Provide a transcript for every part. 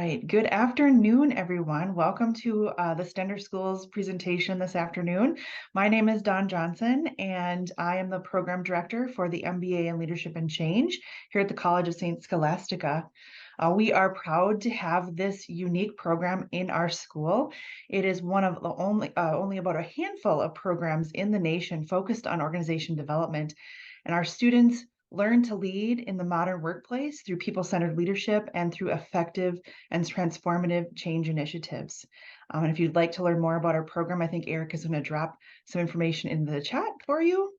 right. Good afternoon, everyone. Welcome to the Stender Schools presentation this afternoon. My name is Dawn Johnson, and I am the program director for the MBA in Leadership and Change here at the College of St. Scholastica. We are proud to have this unique program in our school. It is one of the only about a handful of programs in the nation focused on organization development, and our students learn to lead in the modern workplace through people-centered leadership and through effective and transformative change initiatives. And if you'd like to learn more about our program, I think Eric is going to drop some information in the chat for you.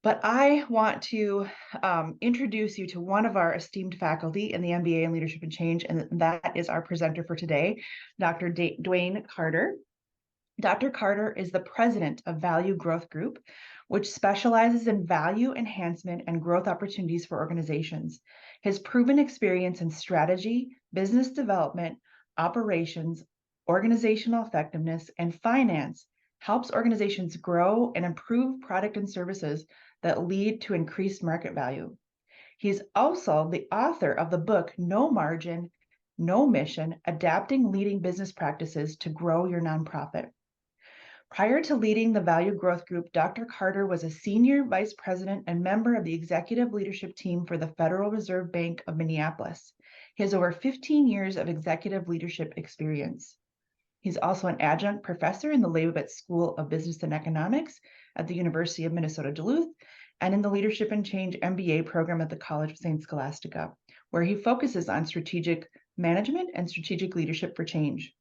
But I want to introduce you to one of our esteemed faculty in the MBA in Leadership and Change, and that is our presenter for today, Dr. Duane Carter. Dr. Carter is the president of Value Growth Group, which specializes in value enhancement and growth opportunities for organizations. His proven experience in strategy, business development, operations, organizational effectiveness, and finance helps organizations grow and improve product and services that lead to increased market value. He's also the author of the book, No Margin, No Mission, Adapting Leading Business Practices to Grow Your Nonprofit. Prior to leading the Value Growth Group, Dr. Carter was a senior vice president and member of the executive leadership team for the Federal Reserve Bank of Minneapolis. He has over 15 years of executive leadership experience. He's also an adjunct professor in the Leibovitz School of Business and Economics at the University of Minnesota Duluth and in the Leadership and Change MBA program at the College of St. Scholastica, where he focuses on strategic management and strategic leadership for change.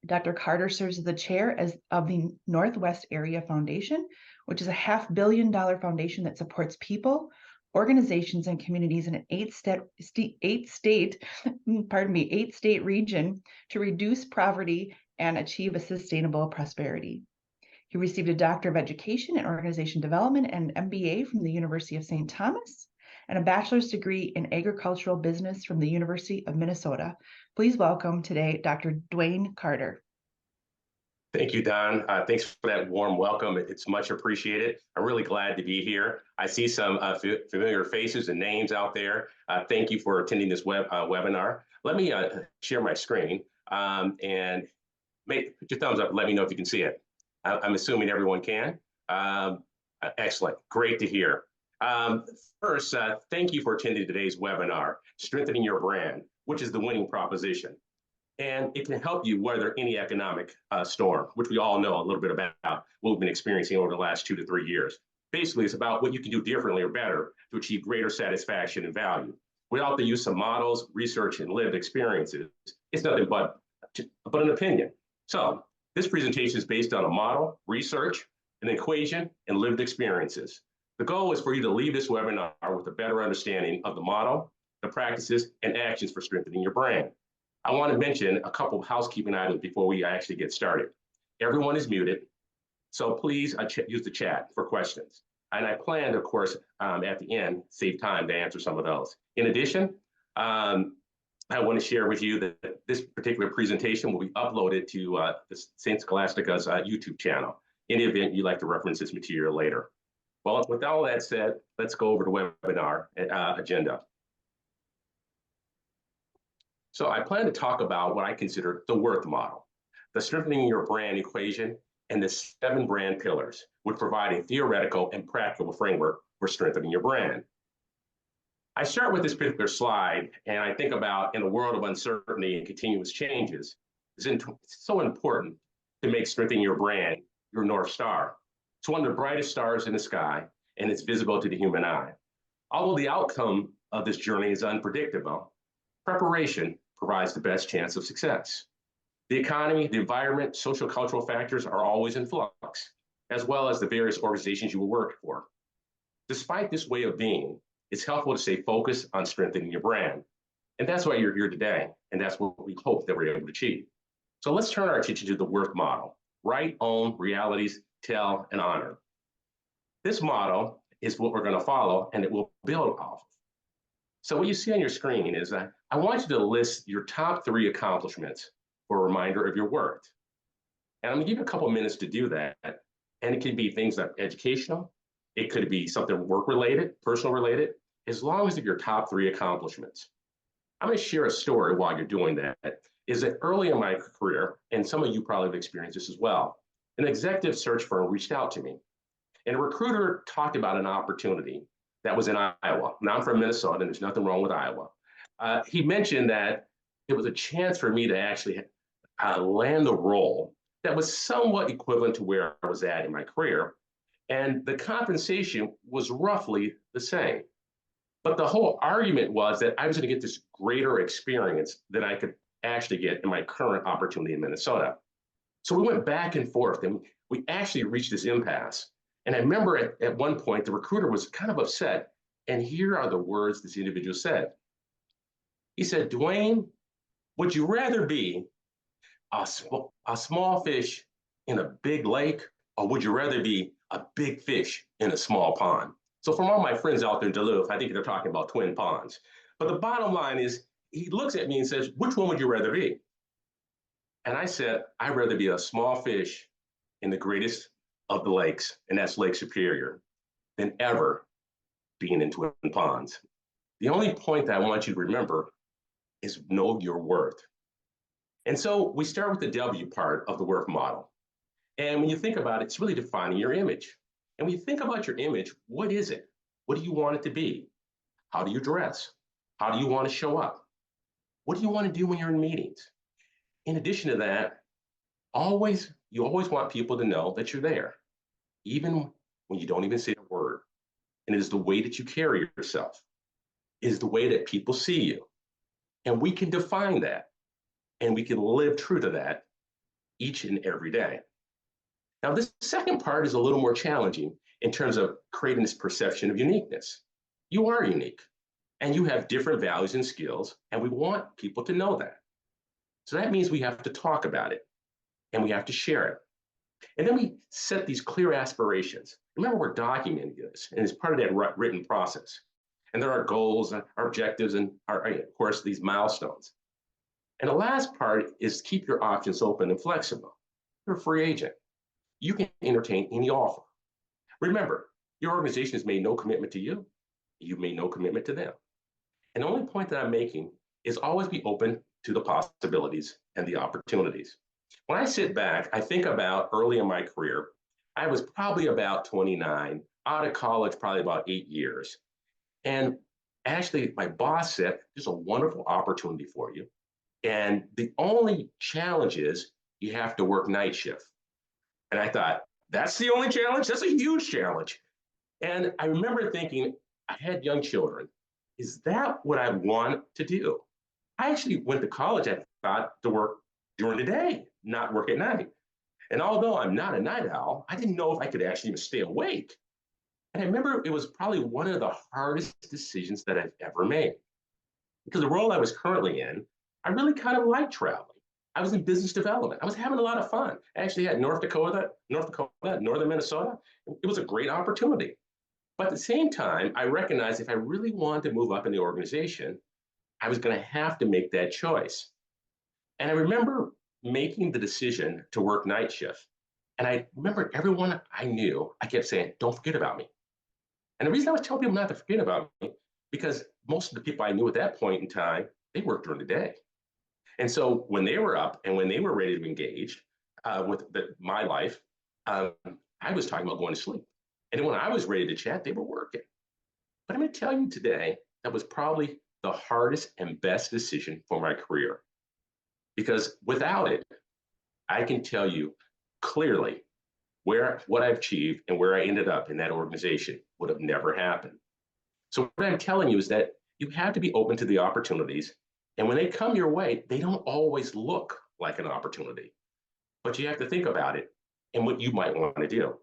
Dr. Carter serves as the chair of the Northwest Area Foundation, which is a $500 million foundation that supports people, organizations, and communities in an eight-state region to reduce poverty and achieve a sustainable prosperity. He received a Doctor of Education in Organization Development and MBA from the University of St. Thomas, and a bachelor's degree in agricultural business from the University of Minnesota. Please welcome today Dr. Duane Carter. Thank you, Don. Thanks for that warm welcome. It's much appreciated. I'm really glad to be here. I see some familiar faces and names out there. Thank you for attending this webinar. Let me share my screen and put your thumbs up and let me know if you can see it. I'm assuming everyone can. Excellent. Great to hear. First, thank you for attending today's webinar, Strengthening Your Brand, which is the winning proposition. And it can help you weather any economic storm, which we all know a little bit about what we've been experiencing over the last 2 to 3 years. Basically, it's about what you can do differently or better to achieve greater satisfaction and value. Without the use of models, research, and lived experiences, it's nothing but an opinion. So this presentation is based on a model, research, an equation, and lived experiences. The goal is for you to leave this webinar with a better understanding of the model, the practices, and actions for strengthening your brand. I want to mention a couple of housekeeping items before we actually get started. Everyone is muted, so please use the chat for questions. And I plan, of course, at the end, save time to answer some of those. In addition, I want to share with you that this particular presentation will be uploaded to the St. Scholastica's YouTube channel, in the event you'd like to reference this material later. Well, with all that said, let's go over the webinar agenda. So I plan to talk about what I consider the worth model, the strengthening your brand equation, and the 7 brand pillars, which provide a theoretical and practical framework for strengthening your brand. I start with this particular slide, and I think about, in a world of uncertainty and continuous changes, it's so important to make strengthening your brand your North Star. It's one of the brightest stars in the sky, and it's visible to the human eye. Although the outcome of this journey is unpredictable, preparation provides the best chance of success. The economy, the environment, social cultural factors are always in flux, as well as the various organizations you will work for. Despite this way of being, it's helpful to stay focused on strengthening your brand. And that's why you're here today, and that's what we hope that we're able to achieve. So let's turn our attention to the worth model: write, own, realities, tell, and honor. This model is what we're going to follow, and it will build off of. So what you see on your screen is I want you to list your top 3 accomplishments for a reminder of your worth. And I'm going to give you a couple minutes to do that. And it could be things like educational. It could be something work-related, personal related, as long as they're your top 3 accomplishments. I'm going to share a story while you're doing that. Is that early in my career, and some of you probably have experienced this as well, an executive search firm reached out to me, and a recruiter talked about an opportunity that was in Iowa. Now I'm from Minnesota, and there's nothing wrong with Iowa. He mentioned that it was a chance for me to actually land a role that was somewhat equivalent to where I was at in my career. And the compensation was roughly the same. But the whole argument was that I was going to get this greater experience than I could actually get in my current opportunity in Minnesota. So we went back and forth and we actually reached this impasse. And I remember at one point, the recruiter was kind of upset. And here are the words this individual said. He said, Duane, would you rather be a small fish in a big lake, or would you rather be a big fish in a small pond? So from all my friends out there in Duluth, I think they're talking about twin ponds. But the bottom line is, he looks at me and says, which one would you rather be? And I said, I'd rather be a small fish in the greatest of the lakes, and that's Lake Superior, than ever being in twin ponds. The only point that I want you to remember is know your worth. And so we start with the W part of the work model. And when you think about it, it's really defining your image. And when you think about your image, what is it? What do you want it to be? How do you dress? How do you want to show up? What do you want to do when you're in meetings? In addition to that, you always want people to know that you're there, even when you don't even say a word. And it is the way that you carry yourself. It is the way that people see you. And we can define that. And we can live true to that each and every day. Now, this second part is a little more challenging in terms of creating this perception of uniqueness. You are unique, and you have different values and skills, and we want people to know that. So that means we have to talk about it, and we have to share it. And then we set these clear aspirations. Remember, we're documenting this, and it's part of that written process. And there are goals, our objectives, and of course, these milestones. And the last part is keep your options open and flexible. You're a free agent. You can entertain any offer. Remember, your organization has made no commitment to you. You've made no commitment to them. And the only point that I'm making is always be open to the possibilities and the opportunities. When I sit back, I think about early in my career, I was probably about 29, out of college probably about 8 years. And actually, my boss said, there's a wonderful opportunity for you. And the only challenge is you have to work night shift. And I thought, that's the only challenge? That's a huge challenge. And I remember thinking, I had young children. Is that what I want to do? I actually went to college, I thought, to work during the day, not work at night. And although I'm not a night owl, I didn't know if I could actually even stay awake. And I remember it was probably one of the hardest decisions that I've ever made. Because the role I was currently in, I really kind of liked traveling. I was in business development. I was having a lot of fun. I actually had Northern Minnesota. It was a great opportunity. But at the same time, I recognized if I really wanted to move up in the organization, I was going to have to make that choice. And I remember making the decision to work night shift. And I remember everyone I knew, I kept saying, don't forget about me. And the reason I was telling people not to forget about me, because most of the people I knew at that point in time, they worked during the day. And so when they were up and when they were ready to engage with my life, I was talking about going to sleep. And then when I was ready to chat, they were working. But I'm going to tell you today, that was probably the hardest and best decision for my career. Because without it, I can tell you clearly what I've achieved and where I ended up in that organization would have never happened. So what I'm telling you is that you have to be open to the opportunities. And when they come your way, they don't always look like an opportunity, but you have to think about it and what you might want to do.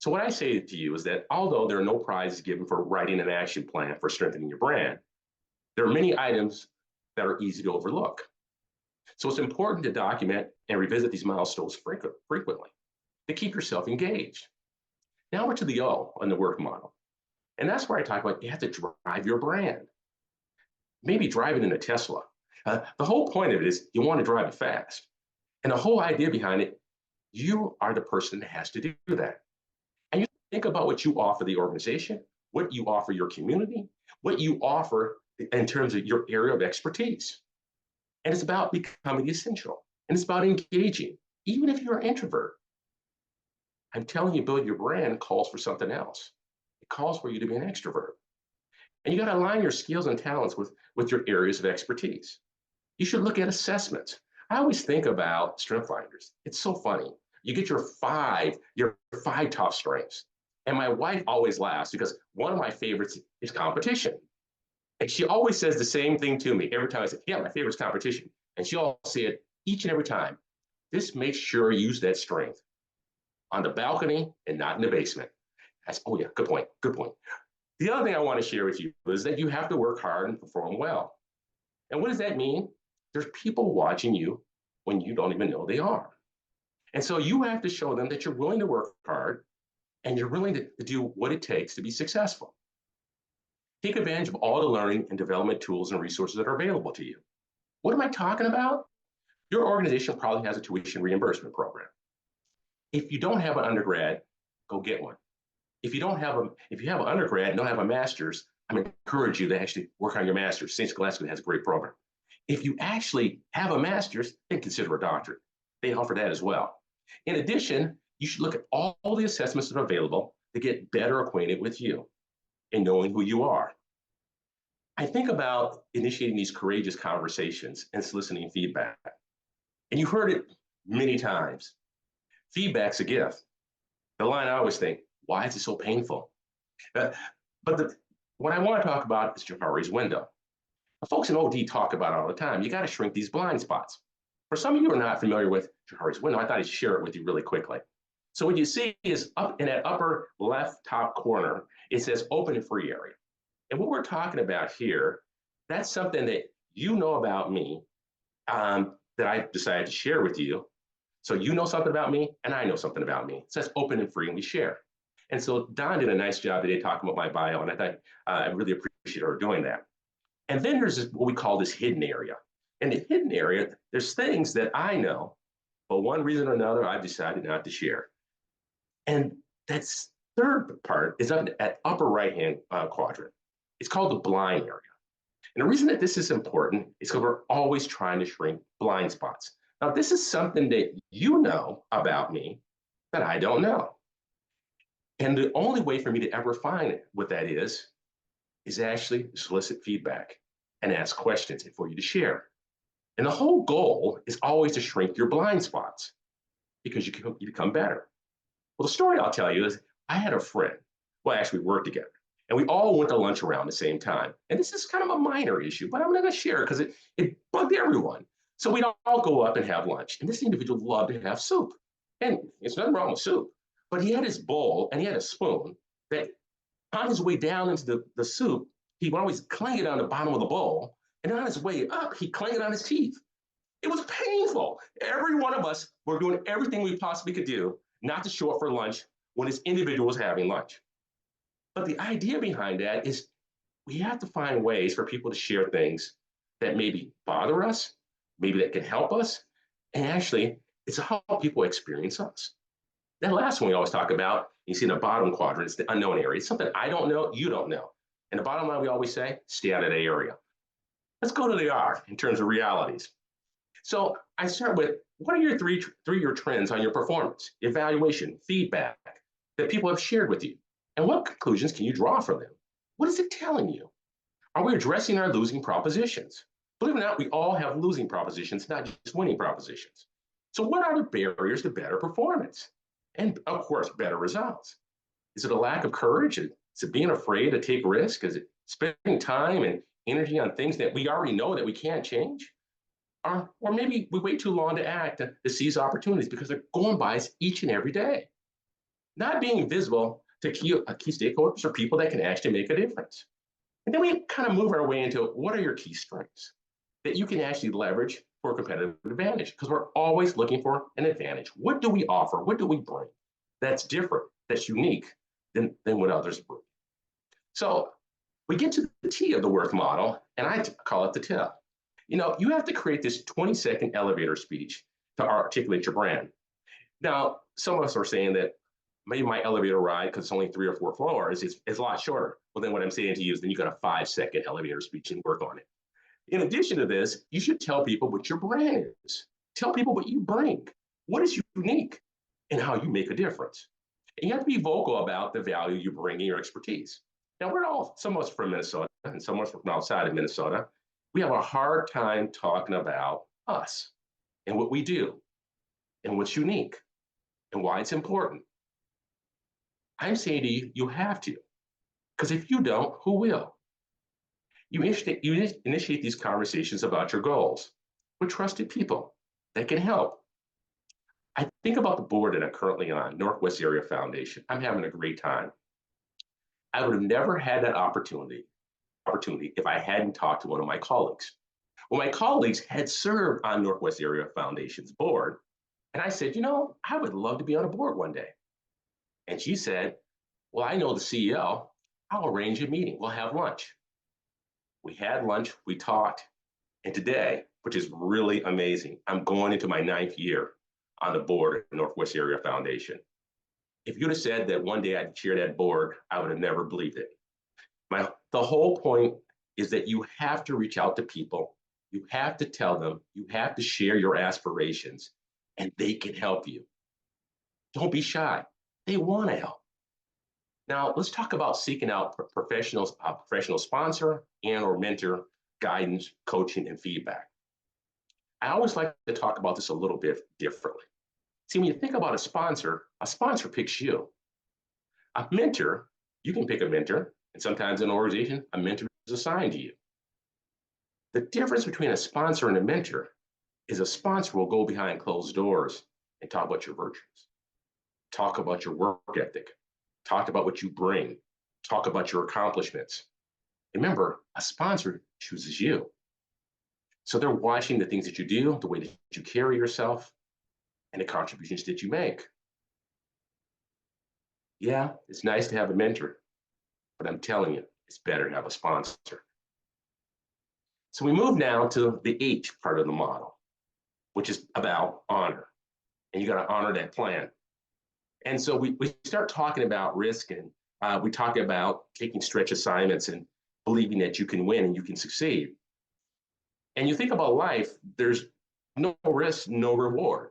So what I say to you is that although there are no prizes given for writing an action plan for strengthening your brand, there are many items that are easy to overlook. So it's important to document and revisit these milestones frequently to keep yourself engaged. Now we're to the O on the work model. And that's where I talk about you have to drive your brand. Maybe driving in a Tesla. The whole point of it is you want to drive it fast. And the whole idea behind it, you are the person that has to do that. And you think about what you offer the organization, what you offer your community, what you offer in terms of your area of expertise. And it's about becoming essential. And it's about engaging, even if you're an introvert. I'm telling you, build your brand calls for something else. It calls for you to be an extrovert. And you got to align your skills and talents with your areas of expertise. You should look at assessments. I always think about strength finders. It's so funny. You get your five top strengths. And my wife always laughs because one of my favorites is competition. And she always says the same thing to me every time I say, yeah, my favorite is competition. And she'll say it each and every time. This makes sure you use that strength on the balcony and not in the basement. Oh yeah, good point, good point. The other thing I want to share with you is that you have to work hard and perform well. And what does that mean? There's people watching you when you don't even know they are. And so you have to show them that you're willing to work hard and you're willing to do what it takes to be successful. Take advantage of all the learning and development tools and resources that are available to you. What am I talking about? Your organization probably has a tuition reimbursement program. If you don't have an undergrad, go get one. If you have an undergrad and don't have a master's, I encourage you to actually work on your master's. St. Scholastica has a great program. If you actually have a master's, then consider a doctorate. They offer that as well. In addition, you should look at all the assessments that are available to get better acquainted with you and knowing who you are. I think about initiating these courageous conversations and soliciting feedback. And you've heard it many times. Feedback's a gift. The line I always think, why is it so painful? But what I want to talk about is Johari's window. The folks in OD talk about it all the time. You got to shrink these blind spots. For some of you who are not familiar with Johari's window, I thought I'd share it with you really quickly. So what you see is up in that upper left top corner, it says open and free area. And what we're talking about here, that's something that you know about me that I decided to share with you. So you know something about me, and I know something about me. It says open and free, and we share. And so Don did a nice job today talking about my bio, and I thought I really appreciate her doing that. And then there's what we call this hidden area. In the hidden area, there's things that I know, but one reason or another, I've decided not to share. And that's third part is up at upper right-hand quadrant. It's called the blind area. And the reason that this is important is because we're always trying to shrink blind spots. Now, this is something that you know about me that I don't know. And the only way for me to ever find what that is actually solicit feedback and ask questions for you to share. And the whole goal is always to shrink your blind spots because you become better. Well, the story I'll tell you is I had a friend. Well, actually, we worked together. And we all went to lunch around the same time. And this is kind of a minor issue, but I'm going to share it because it bugged everyone. So we'd all go up and have lunch. And this individual loved to have soup. And there's nothing wrong with soup. But he had his bowl and he had a spoon that on his way down into the soup, he would always clang it on the bottom of the bowl. And on his way up, he clanged it on his teeth. It was painful. Every one of us were doing everything we possibly could do not to show up for lunch when this individual was having lunch. But the idea behind that is we have to find ways for people to share things that maybe bother us, maybe that can help us. And actually, it's how people experience us. That last one we always talk about, you see in the bottom quadrant, it's the unknown area. It's something I don't know, you don't know. And the bottom line we always say, stay out of that area. Let's go to the R in terms of realities. So I start with, what are your three-year trends on your performance, evaluation, feedback that people have shared with you? And what conclusions can you draw from them? What is it telling you? Are we addressing our losing propositions? Believe it or not, we all have losing propositions, not just winning propositions. So what are the barriers to better performance? And of course, better results. Is it a lack of courage? Is it being afraid to take risks? Is it spending time and energy on things that we already know that we can't change? Or maybe we wait too long to act to seize opportunities because they're going by us each and every day. Not being visible to key stakeholders or people that can actually make a difference. And then we kind of move our way into what are your key strengths that you can actually leverage for a competitive advantage, because we're always looking for an advantage. What do we offer? What do we bring that's different, that's unique than what others bring? So we get to the T of the worth model, and I call it the tip. You have to create this 20-second elevator speech to articulate your brand. Now, some of us are saying that maybe my elevator ride, because it's only 3 or 4 floors, is a lot shorter. Well, then what I'm saying to you is then you got a 5-second elevator speech and work on it. In addition to this, you should tell people what your brand is. Tell people what you bring, what is unique, and how you make a difference. And you have to be vocal about the value you bring in your expertise. Now, we're all, some of us from Minnesota and some of us from outside of Minnesota. We have a hard time talking about us and what we do and what's unique and why it's important. I'm saying to you, you have to, because if you don't, who will? You initiate these conversations about your goals with trusted people that can help. I think about the board that I'm currently on, Northwest Area Foundation. I'm having a great time. I would have never had that opportunity if I hadn't talked to one of my colleagues. Well, my colleagues had served on Northwest Area Foundation's board, and I said, I would love to be on a board one day. And she said, well, I know the CEO. I'll arrange a meeting. We'll have lunch. We had lunch, we talked, and today, which is really amazing, I'm going into my 9th year on the board at Northwest Area Foundation. If you'd have said that one day I'd chair that board, I would have never believed it. The whole point is that you have to reach out to people, you have to tell them, you have to share your aspirations, and they can help you. Don't be shy. They want to help. Now, let's talk about seeking out professional sponsor and or mentor guidance, coaching, and feedback. I always like to talk about this a little bit differently. See, when you think about a sponsor picks you. A mentor, you can pick a mentor, and sometimes in an organization, a mentor is assigned to you. The difference between a sponsor and a mentor is a sponsor will go behind closed doors and talk about your virtues, talk about your work ethic, talk about what you bring, talk about your accomplishments. Remember, a sponsor chooses you. So they're watching the things that you do, the way that you carry yourself, and the contributions that you make. Yeah, it's nice to have a mentor, but I'm telling you, it's better to have a sponsor. So we move now to the H part of the model, which is about honor. And you got to honor that plan. And so we start talking about risk, and we talk about taking stretch assignments and believing that you can win and you can succeed. And you think about life, there's no risk, no reward.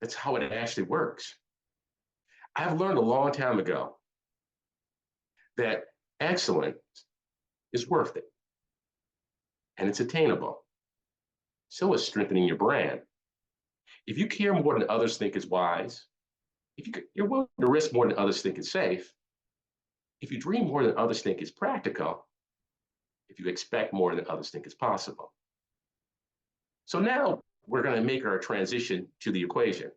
That's how it actually works. I've learned a long time ago that excellence is worth it and it's attainable. So is strengthening your brand. If you care more than others think is wise, if you're willing to risk more than others think is safe, if you dream more than others think is practical, if you expect more than others think is possible. So now we're going to make our transition to the equation.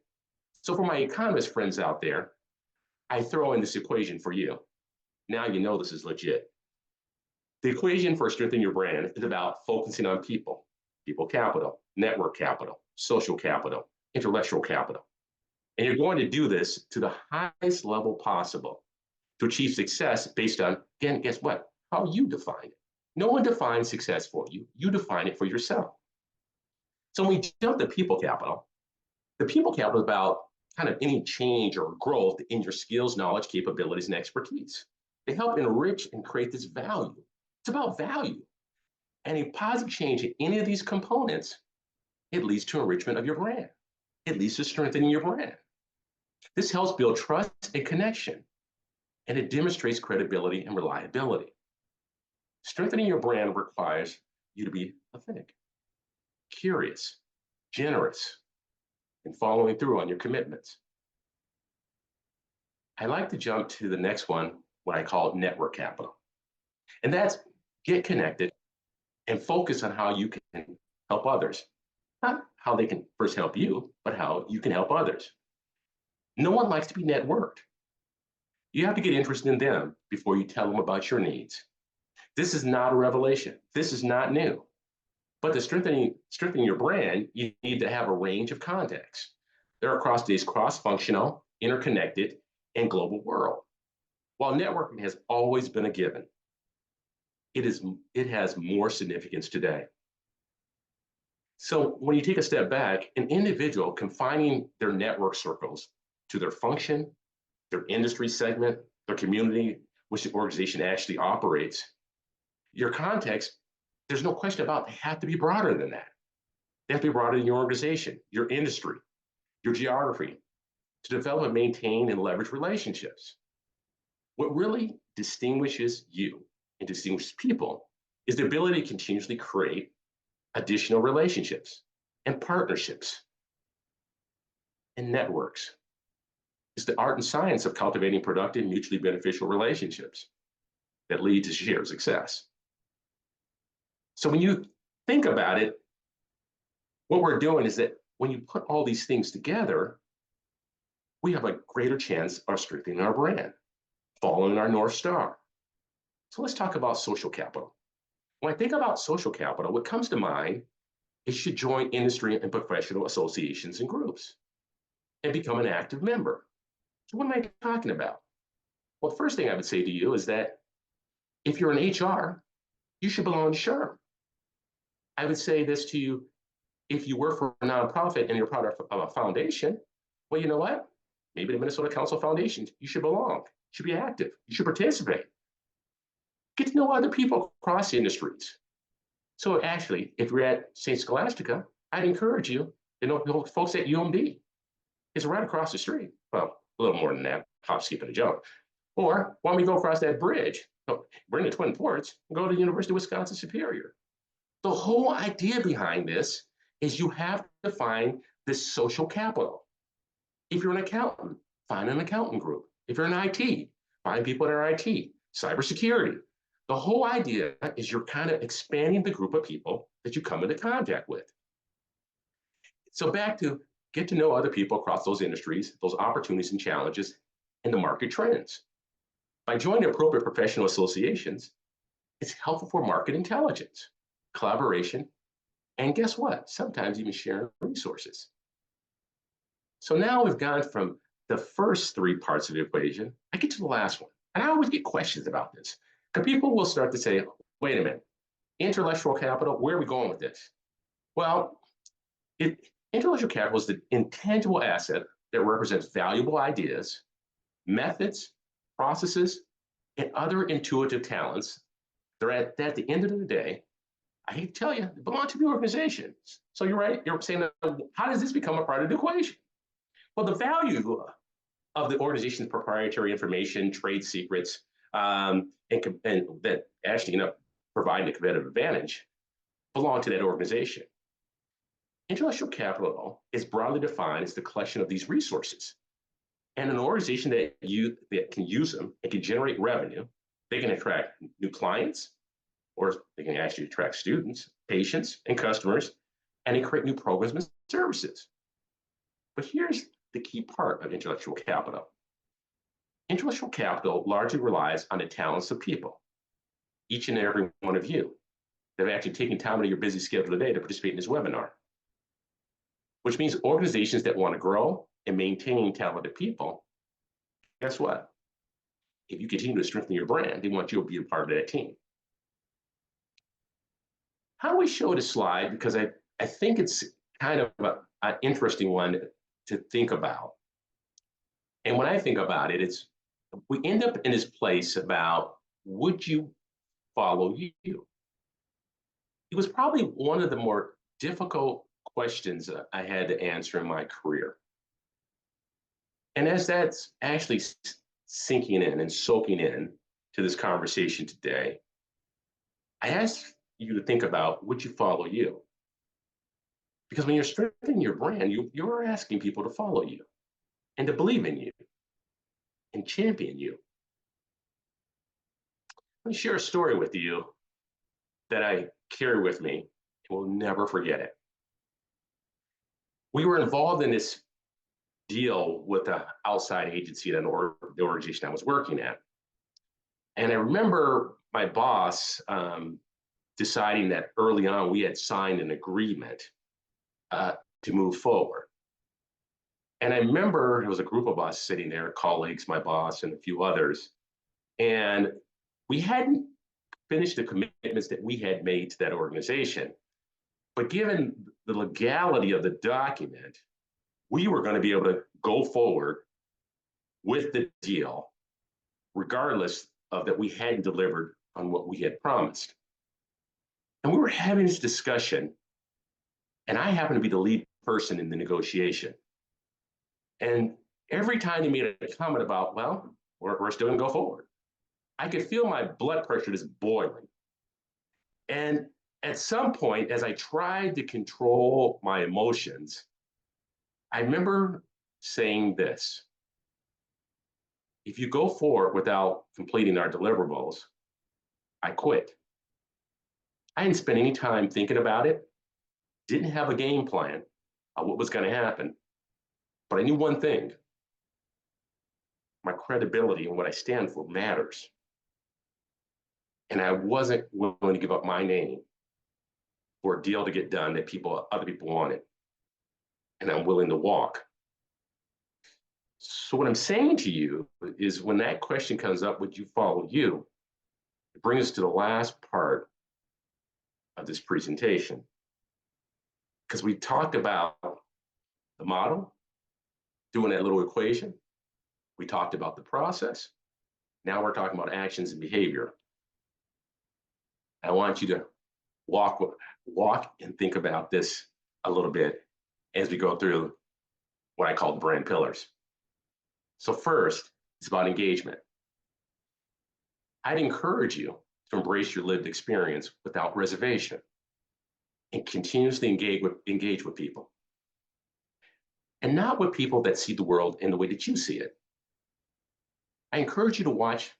So for my economist friends out there, I throw in this equation for you. Now you know this is legit. The equation for strengthening your brand is about focusing on people, people capital, network capital, social capital, intellectual capital. And you're going to do this to the highest level possible to achieve success based on, again, guess what? How you define it. No one defines success for you. You define it for yourself. So when we jump to people capital, the people capital is about kind of any change or growth in your skills, knowledge, capabilities, and expertise. They help enrich and create this value. It's about value. And a positive change in any of these components, it leads to enrichment of your brand. It leads to strengthening your brand. This helps build trust and connection, and it demonstrates credibility and reliability. Strengthening your brand requires you to be authentic, curious, generous, and following through on your commitments. I like to jump to the next one, what I call network capital. And that's get connected and focus on how you can help others. Not how they can first help you, but how you can help others. No one likes to be networked. You have to get interested in them before you tell them about your needs. This is not a revelation. This is not new. But to strengthening your brand, you need to have a range of contacts. They're across these cross-functional, interconnected, and global world. While networking has always been a given, it has more significance today. So when you take a step back, an individual confining their network circles to their function, their industry segment, their community, which the organization actually operates, your context, there's no question about, they have to be broader than that. They have to be broader than your organization, your industry, your geography, to develop and maintain and leverage relationships. What really distinguishes you and distinguishes people is the ability to continuously create additional relationships and partnerships and networks. It's the art and science of cultivating productive, mutually beneficial relationships that lead to shared success. So when you think about it, what we're doing is that when you put all these things together, we have a greater chance of strengthening our brand, following our North Star. So let's talk about social capital. When I think about social capital, what comes to mind is you should join industry and professional associations and groups and become an active member. So what am I talking about? Well, the first thing I would say to you is that if you're in HR, you should belong to SHRM. I would say this to you, if you work for a nonprofit and you're part of a foundation, well, you know what? Maybe the Minnesota Council Foundation, you should belong, you should be active, you should participate. Get to know other people across the industries. So actually, if you're at St. Scholastica, I'd encourage you to know folks at UMD. It's right across the street. Well, a little more than that, hop, skip, and a jump. Or why don't we go across that bridge, bring the Twin Ports, and go to the University of Wisconsin Superior. The whole idea behind this is you have to find this social capital. If you're an accountant, find an accountant group. If you're in IT, find people that are IT, cybersecurity. The whole idea is you're kind of expanding the group of people that you come into contact with. So back to get to know other people across those industries, those opportunities and challenges, and the market trends. By joining appropriate professional associations, it's helpful for market intelligence, collaboration, and guess what? Sometimes even sharing resources. So now we've gone from the first three parts of the equation. I get to the last one. And I always get questions about this. Because people will start to say, wait a minute, intellectual capital, where are we going with this? Well, intellectual capital is the intangible asset that represents valuable ideas, methods, processes, and other intuitive talents. They're at the end of the day, I hate to tell you, they belong to the organization. So you're right, you're saying, how does this become a part of the equation? Well, the value of the organization's proprietary information, trade secrets, and that actually provide a competitive advantage belong to that organization. Intellectual capital is broadly defined as the collection of these resources. And an organization that can use them and can generate revenue, they can attract new clients, or they can actually attract students, patients, and customers, and they create new programs and services. But here's the key part of intellectual capital. Intellectual capital largely relies on the talents of people, each and every one of you that have actually taken time out of your busy schedule today to participate in this webinar, which means organizations that want to grow and maintain talented people, guess what? If you continue to strengthen your brand, they want you to be a part of that team. How do we show this slide? Because I think it's kind of an interesting one to think about. And when I think about it, we end up in this place about, would you follow you? It was probably one of the more difficult questions I had to answer in my career. And as that's actually sinking in and soaking in to this conversation today, I asked you to think about, would you follow you? Because when you're strengthening your brand, you're asking people to follow you and to believe in you and champion you. Let me share a story with you that I carry with me and will never forget it. We were involved in this deal with an outside agency at the organization I was working at. And I remember my boss deciding that early on we had signed an agreement to move forward. And I remember there was a group of us sitting there, colleagues, my boss, and a few others. And we hadn't finished the commitments that we had made to that organization. But given the legality of the document, we were going to be able to go forward with the deal, regardless of that we hadn't delivered on what we had promised. And we were having this discussion, and I happened to be the lead person in the negotiation. And every time he made a comment about, well, we're still going to go forward, I could feel my blood pressure just boiling. And at some point, as I tried to control my emotions, I remember saying this: if you go forward without completing our deliverables, I quit. I didn't spend any time thinking about it, didn't have a game plan of what was going to happen, but I knew one thing: my credibility and what I stand for matters. And I wasn't willing to give up my name for a deal to get done that other people wanted. And I'm willing to walk. So what I'm saying to you is, when that question comes up, would you follow you? It brings us to the last part of this presentation. Because we talked about the model, doing that little equation. We talked about the process. Now we're talking about actions and behavior. I want you to walk and think about this a little bit as we go through what I call the brand pillars. So first, it's about engagement. I'd encourage you to embrace your lived experience without reservation and continuously engage with people. And not with people that see the world in the way that you see it. I encourage you to watch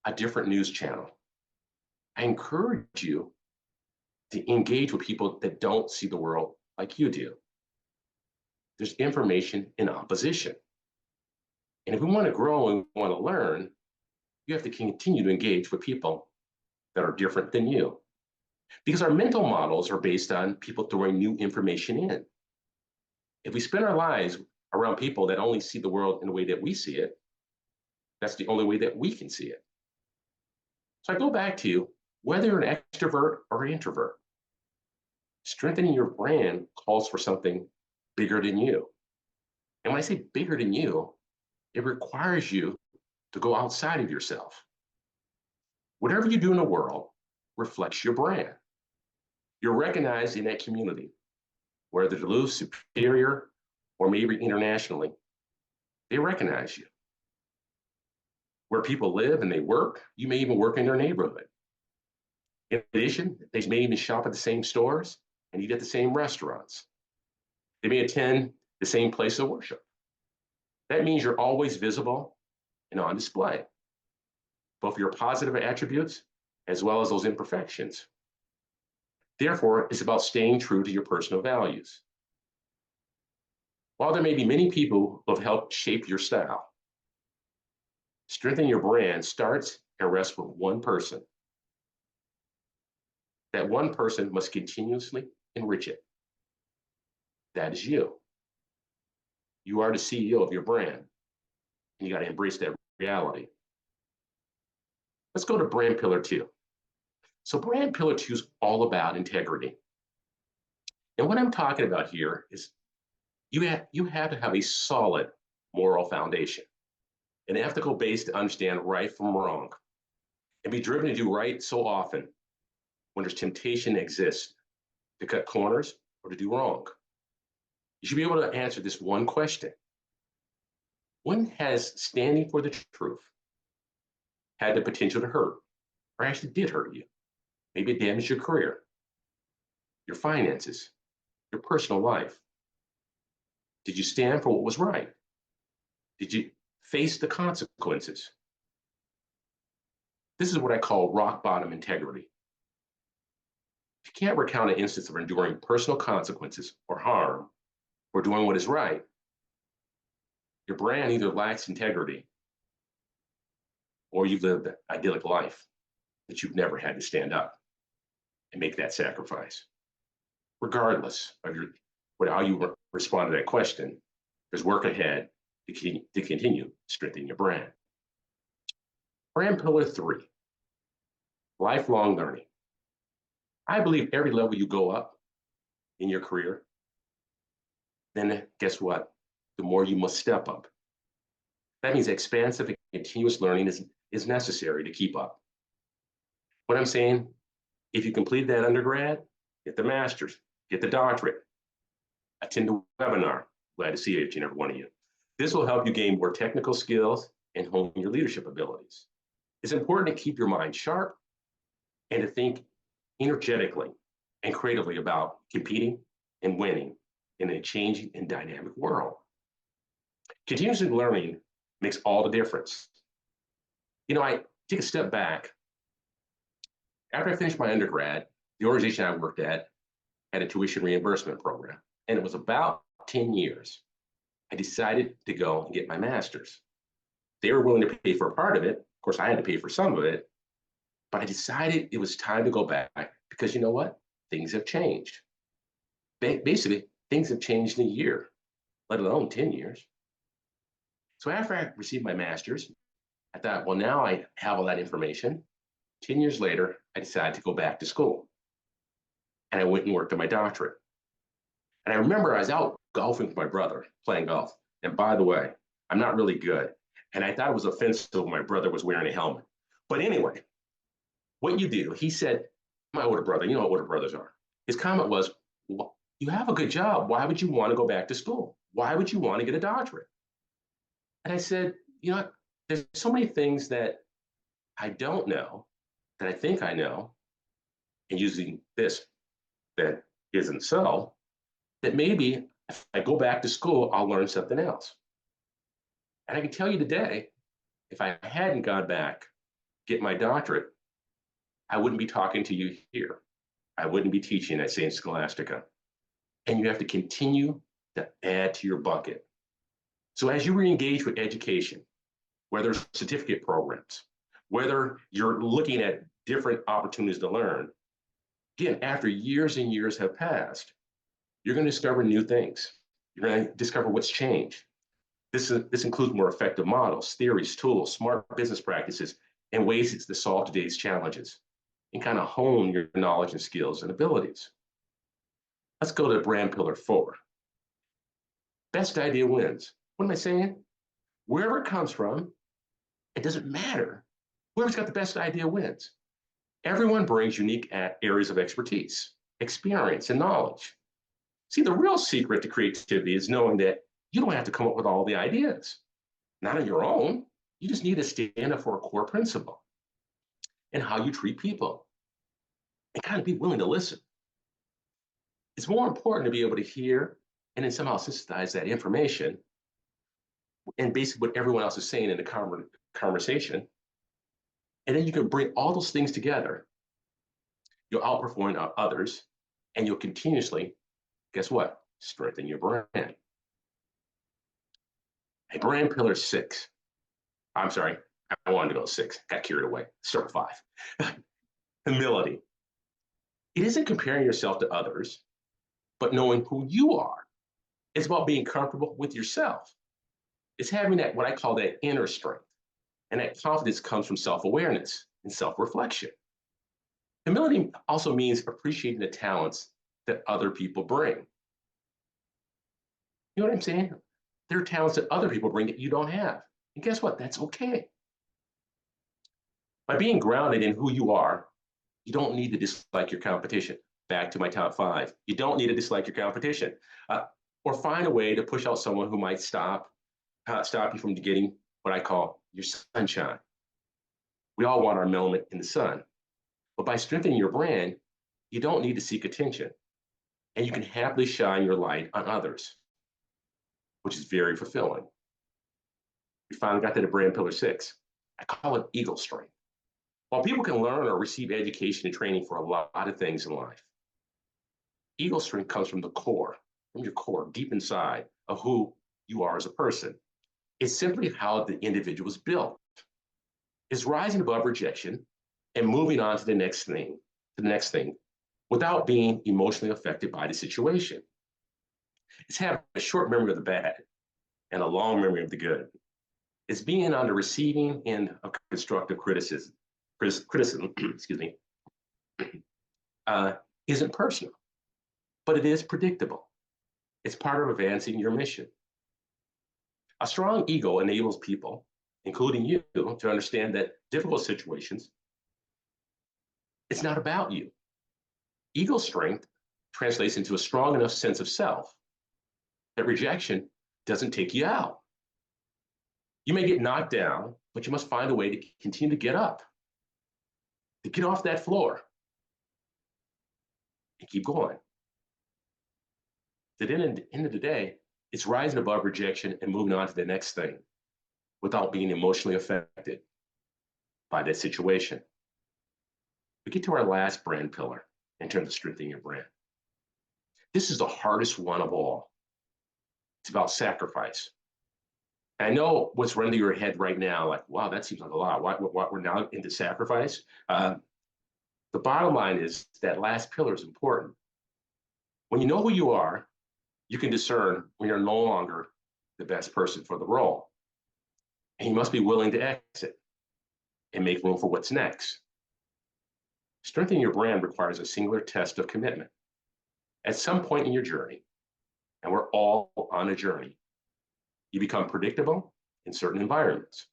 a different news channel. I encourage you to engage with people that don't see the world like you do. There's information in opposition. And if we want to grow and want to learn, you have to continue to engage with people that are different than you. Because our mental models are based on people throwing new information in. If we spend our lives around people that only see the world in the way that we see it, that's the only way that we can see it. So I go back to whether you're an extrovert or an introvert. Strengthening your brand calls for something bigger than you. And when I say bigger than you, it requires you to go outside of yourself. Whatever you do in the world reflects your brand. You're recognized in that community, whether Duluth, Superior, or maybe internationally. They recognize you. Where people live and they work, you may even work in their neighborhood. In addition, they may even shop at the same stores and eat at the same restaurants. They may attend the same place of worship. That means you're always visible and on display, both your positive attributes as well as those imperfections. Therefore, it's about staying true to your personal values. While there may be many people who have helped shape your style, strengthening your brand starts and rests with one person. That one person must continuously enrich it. That is you. You are the CEO of your brand, and you got to embrace that reality. Let's go to brand pillar 2. So brand pillar 2 is all about integrity. And what I'm talking about here is you have to have a solid moral foundation, an ethical base to understand right from wrong, and be driven to do right so often when there's temptation exists to cut corners or to do wrong. You should be able to answer this one question: when has standing for the truth had the potential to hurt, or actually did hurt you? Maybe it damaged your career, your finances, your personal life. Did you stand for what was right? Did you face the consequences? This is what I call rock bottom integrity. If you can't recount an instance of enduring personal consequences or harm for doing what is right, your brand either lacks integrity or you've lived an idyllic life that you've never had to stand up and make that sacrifice. Regardless of how you respond to that question, there's work ahead to continue strengthening your brand. Brand pillar 3, lifelong learning. I believe every level you go up in your career, then guess what? The more you must step up. That means expansive and continuous learning is is necessary to keep up. What I'm saying, if you complete that undergrad, get the master's, get the doctorate, attend a webinar. Glad to see each and every one of you. This will help you gain more technical skills and hone your leadership abilities. It's important to keep your mind sharp and to think energetically and creatively about competing and winning in a changing and dynamic world. Continuous learning makes all the difference. I take a step back. After I finished my undergrad, the organization I worked at had a tuition reimbursement program, and it was about 10 years. I decided to go and get my master's. They were willing to pay for a part of it. Of course, I had to pay for some of it, but I decided it was time to go back because you know what? Things have changed. Basically, things have changed in a year, let alone 10 years. So after I received my master's, I thought, well, now I have all that information. 10 years later, I decided to go back to school. And I went and worked on my doctorate. And I remember I was out golfing with my brother, playing golf. And by the way, I'm not really good. And I thought it was offensive when my brother was wearing a helmet. But anyway, what you do, he said, my older brother, you know what older brothers are. His comment was, well, you have a good job. Why would you want to go back to school? Why would you want to get a doctorate? And I said, there's so many things that I don't know that I think I know, and using this that isn't so, that maybe if I go back to school, I'll learn something else. And I can tell you today, if I hadn't gone back, get my doctorate, I wouldn't be talking to you here. I wouldn't be teaching at St. Scholastica. And you have to continue to add to your bucket. So as you re-engage with education, whether certificate programs, whether you're looking at different opportunities to learn, again, after years and years have passed, you're going to discover new things. You're going to discover what's changed. This includes more effective models, theories, tools, smart business practices, and ways to solve today's challenges and kind of hone your knowledge and skills and abilities. Let's go to brand pillar 4. Best idea wins. What am I saying? Wherever it comes from, it doesn't matter. Whoever's got the best idea wins. Everyone brings unique areas of expertise, experience, and knowledge. See, the real secret to creativity is knowing that you don't have to come up with all the ideas. Not on your own. You just need to stand up for a core principle and how you treat people and kind of be willing to listen. It's more important to be able to hear and then somehow synthesize that information and basically what everyone else is saying in the conversation. And then you can bring all those things together. You'll outperform others and you'll continuously, guess what? Strengthen your brand. A brand pillar 6. I'm sorry, I wanted to go 6, got carried away. Start 5. Humility. It isn't comparing yourself to others, but knowing who you are. It's about being comfortable with yourself. It's having that, what I call that inner strength. And that confidence comes from self-awareness and self-reflection. Humility also means appreciating the talents that other people bring. You know what I'm saying? There are talents that other people bring that you don't have. And guess what? That's okay. By being grounded in who you are, you don't need to dislike your competition. Back to my top 5. You don't need to dislike your competition. Or find a way to push out someone who might stop you from getting what I call your sunshine. We all want our moment in the sun. But by strengthening your brand, you don't need to seek attention. And you can happily shine your light on others, which is very fulfilling. We finally got to the brand pillar 6. I call it eagle strength. While people can learn or receive education and training for a lot of things in life, eagle strength comes from the core, from your core, deep inside of who you are as a person. It's simply how the individual is built. It's rising above rejection and moving on to the next thing, without being emotionally affected by the situation. It's having a short memory of the bad and a long memory of the good. It's being on the receiving end of constructive criticism, excuse me, isn't personal, but it is predictable. It's part of advancing your mission. A strong ego enables people including you, to understand that difficult situations, it's not about you. Ego strength translates into a strong enough sense of self that rejection doesn't take you out. You may get knocked down, but you must find a way to continue to get up, to get off that floor and keep going. At the end of the day, it's rising above rejection and moving on to the next thing without being emotionally affected by that situation. We get to our last brand pillar in terms of strengthening your brand. This is the hardest one of all. It's about sacrifice. And I know what's running through your head right now, like, wow, that seems like a lot. What we're now into sacrifice? The bottom line is that last pillar is important. When you know who you are, you can discern when you're no longer the best person for the role. And you must be willing to exit and make room for what's next. Strengthening your brand requires a singular test of commitment. At some point in your journey, and we're all on a journey, you become predictable in certain environments.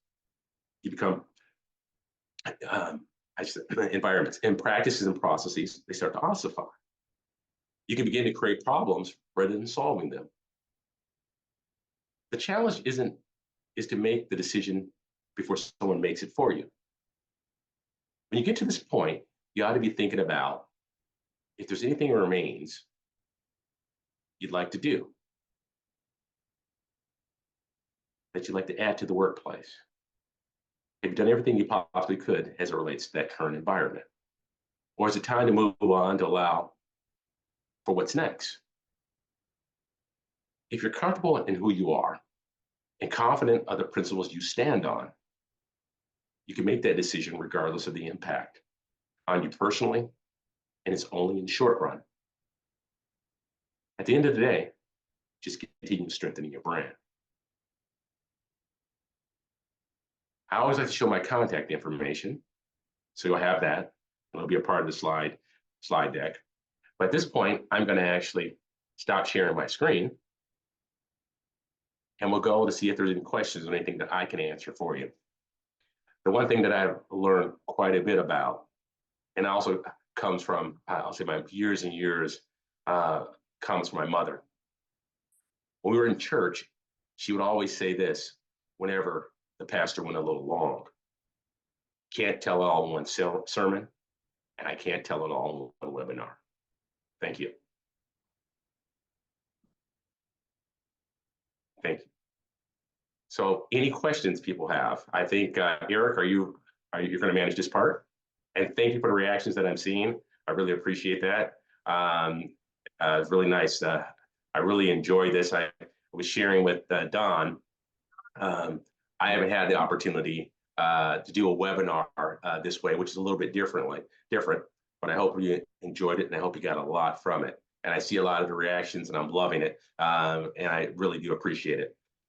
You become environments and practices and processes, they start to ossify. You can begin to create problems rather than solving them. The challenge is to make the decision before someone makes it for you. When you get to this point, you ought to be thinking about if there's anything that remains you'd like to do, that you'd like to add to the workplace. Have you done everything you possibly could as it relates to that current environment? Or is it time to move on to allow for what's next? If you're comfortable in who you are and confident of the principles you stand on, you can make that decision regardless of the impact on you personally, and it's only in short run. At the end of the day, just continue strengthening your brand. I always like to show my contact information, so you'll have that. It'll be a part of the slide deck. But at this point, I'm going to actually stop sharing my screen, and we'll go to see if there's any questions or anything that I can answer for you. The one thing that I've learned quite a bit about, and also comes from, I'll say my years and years, comes from my mother. When we were in church, she would always say this whenever the pastor went a little long: can't tell it all in one sermon, and I can't tell it all in one webinar. Thank you. Thank you. So any questions people have? I think, Eric, are you going to manage this part? And thank you for the reactions that I'm seeing. I really appreciate that. It's really nice. I really enjoyed this. I was sharing with Don. I haven't had the opportunity to do a webinar this way, which is a little bit different, but I hope you enjoyed it and I hope you got a lot from it. And I see a lot of the reactions and I'm loving it. And I really do appreciate it.